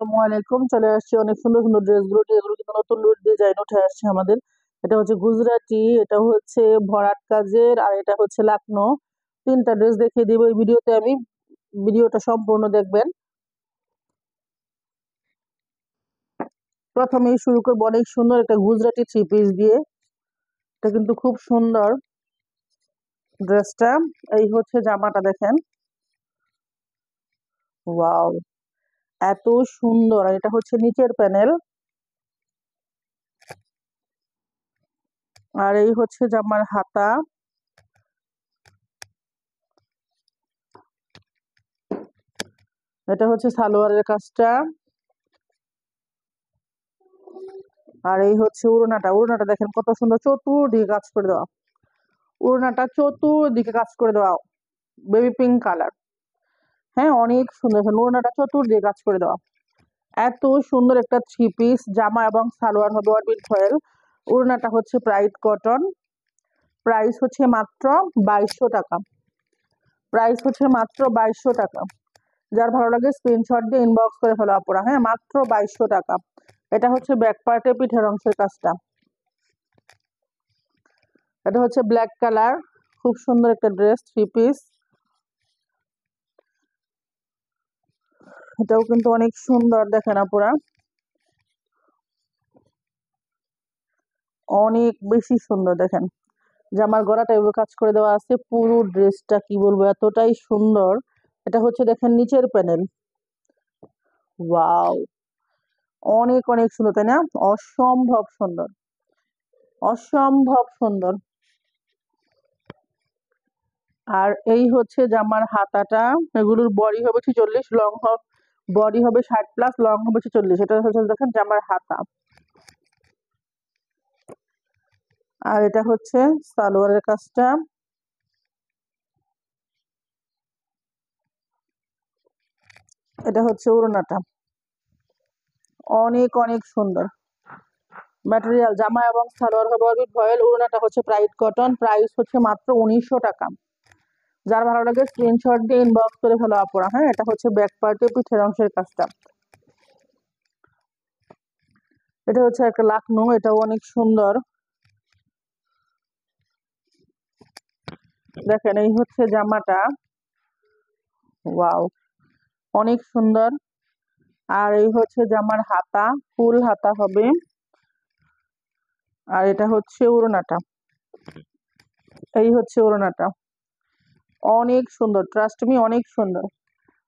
আসসালামু আলাইকুম। চলে আসছে অনেক সুন্দর সুন্দর ড্রেসগুলো, এগুলো কিন্তু নতুন ডিজাইন উঠে আসছে আমাদের। এটা হচ্ছে গুজরাটি, এটা হচ্ছে ভরাট কাজের, আর এটা হচ্ছে লাকনো। তিনটা ড্রেস দেখিয়ে দিব এই ভিডিওতে আমি। ভিডিওটা সম্পূর্ণ দেখবেন। প্রথমেই শুরু করবো অনেক সুন্দর একটা গুজরাটি থ্রি পিস দিয়ে। এটা কিন্তু খুব সুন্দর ড্রেসটা। এই হচ্ছে জামাটা, দেখেন, ওয়াও, এত সুন্দর। আর এটা হচ্ছে নিচের প্যানেল, আর এই হচ্ছে জামার হাতা। এটা হচ্ছে সালোয়ারের কাজটা, আর এই হচ্ছে উড়নাটা। উড়নাটা দেখেন কত সুন্দর, চতুর্দিকে কাজ করে দেওয়া। উড়নাটা চতুর্দিকে কাজ করে দেওয়া, বেবি পিঙ্ক কালার। হ্যাঁ, অনেক সুন্দর। দেখেন উড়নাটা চতুর্দিকে কাজ করে দেওয়া। এত সুন্দর একটা থ্রি পিস জামা এবং সালোয়ার হবে অরবিট ফয়েল। উড়নাটা হচ্ছে প্রাইড কটন। প্রাইস হচ্ছে মাত্র 2200 টাকা। প্রাইস হচ্ছে মাত্র 2200 টাকা। যার ভালো লাগে স্ক্রিনশট দিয়ে ইনবক্স করে ফেলো আপুরা। হ্যাঁ, মাত্র 2200 টাকা। এটা হচ্ছে ব্যাক পার্টে পিঠের অংশের কাজটা। এটা হচ্ছে ব্ল্যাক কালার, খুব সুন্দর একটা ড্রেস থ্রি পিস। এটাও কিন্তু অনেক সুন্দর, দেখেন আপুরা, অনেক বেশি সুন্দর। দেখেন জামার গলাটা এভাবে কাজ করে দেওয়া আছে। পুরো ড্রেসটা কি বলবো, এতটাই সুন্দর। এটা হচ্ছে দেখেন নিচের প্যানেল, ওয়াও, অনেক অনেক সুন্দর, তাই না? অসম্ভব সুন্দর, অসম্ভব সুন্দর। আর এই হচ্ছে জামার হাতাটা। এগুলোর বডি হবে 46, লং হবে, বডি হবে 60+, লং হবে 46। এটা হচ্ছে দেখেন জামার হাতা। আর এটা হচ্ছে সালোয়ারের কাজটা। এটা হচ্ছে ওড়নাটা, অনেক অনেক সুন্দর। ম্যাটেরিয়াল জামা এবং সালোয়ার হবে অরবিট ভয়েল। ওড়নাটা হচ্ছে প্রাইড কটন। প্রাইস হচ্ছে মাত্র 1900 টাকা। যার ভালো লাগে স্ক্রিনশট দিয়ে ইনবক্স করে ফেলো আপুরা। হ্যাঁ, এটা হচ্ছে ব্যাক পার্টে পিঠের অংশের কাজটা। এটা হচ্ছে একটা লাকনো, এটাও অনেক সুন্দর। দেখেন এই হচ্ছে জামাটা, ওয়াও, অনেক সুন্দর। আর এই হচ্ছে জামার হাতা, ফুল হাতা হবে। আর এটা হচ্ছে ওড়নাটা, এই হচ্ছে ওড়নাটা, অনেক সুন্দর। ট্রাস্ট মি, অনেক সুন্দর।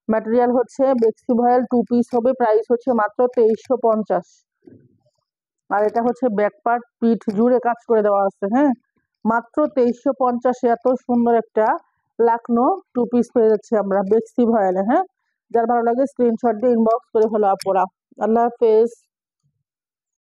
ম্যাটেরিয়াল হচ্ছে বেক্সি ভয়েল, 2 পিস হবে। প্রাইস হচ্ছে মাত্র 2350। আর এটা হচ্ছে ব্যাক পার্ট, পিঠ জুড়ে কাজ করে দেওয়া আছে। হ্যাঁ, মাত্র 2350। এত সুন্দর একটা লাকনো 2 পিস পেয়ে যাচ্ছে আমরা বেক্সি ভয়েলে। হ্যাঁ, যার ভালো লাগে স্ক্রিনশট দিয়ে ইনবক্স করে হলো আপুরা। আল্লাহ হাফেজ।